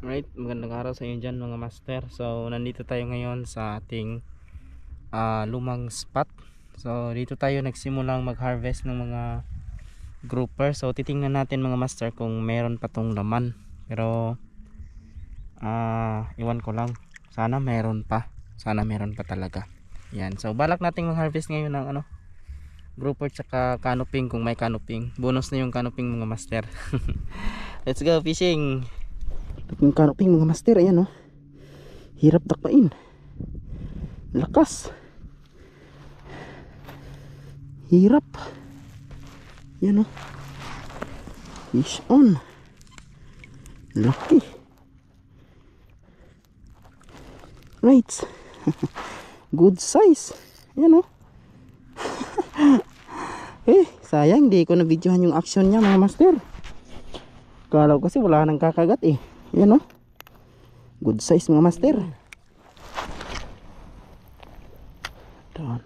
Right, magandang araw sa inyo dyan mga master. So nandito tayo ngayon sa ating lumang spot. So dito tayo nagsimulang mag-harvest ng mga grouper. So titingnan natin mga master kung meron pa tong laman. Pero iwan ko lang. Sana meron pa. Sana meron pa talaga. Yan. So balak nating mag-harvest ngayon ng grouper tsaka canoping kung may canoping. Bonus na yung canoping mga master. Let's go fishing. Yung canoping mga master, ayan oh. Hirap dakpain. Lakas. Hirap. Yan oh. Fish on. Laki. Right. Good size. Yan oh. Sayang di ko na videohan yung action niya mga master. Kala ko kasi wala nang kakagat eh. Yan oh. Good size mga master. Doon.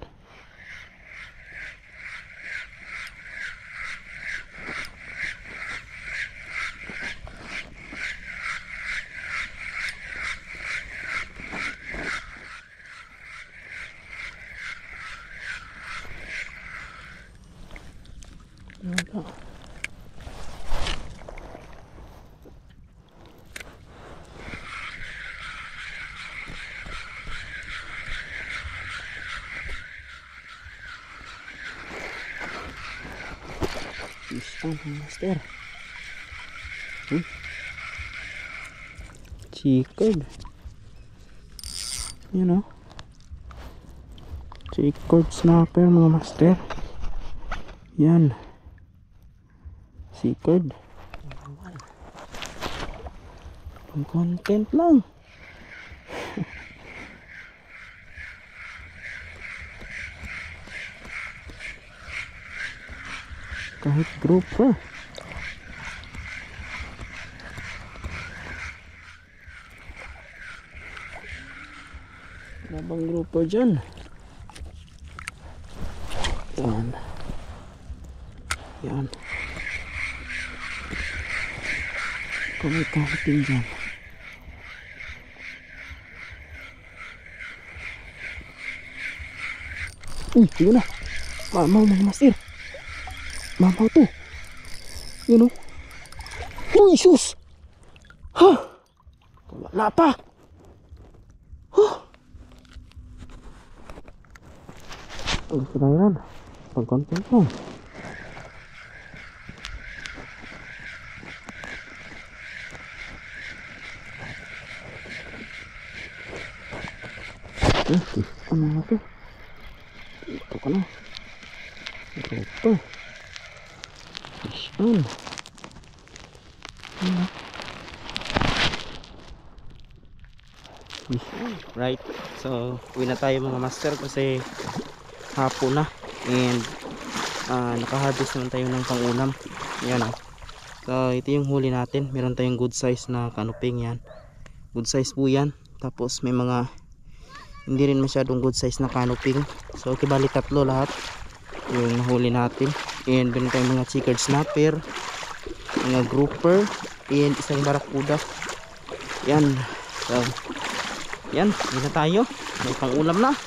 Fish on master. Chicod. Yan o. Chicod snapper mga master. Yan. Chicod. Pang content lang. Kahit grouper. Wala bang grouper dyan? Yan. Yan. Kung may kahating dyan. Yun na. Mamaw mga master. Mamaw to. Yun o. Uy sus. Ha. Wala pa. Ang gusto na yan. Pag-content mo. Ano na ito? Ito ka na. Ito. Fish on. Fish on. Right. So, uwi na tayo mga master kasi hapon na. And nakaharvest naman tayo ng pangulam. Yan o. So, ito yung huli natin. Meron tayong good size na canoping yan. Good size po yan. Tapos may mga hindi rin masyadong good size na canoping. So bali tatlo lahat yung nahuli natin. And meron tayong mga chicard snapper, mga grouper, and isang barracuda. Yan. So yan, yun na tayo. May pang ulam na.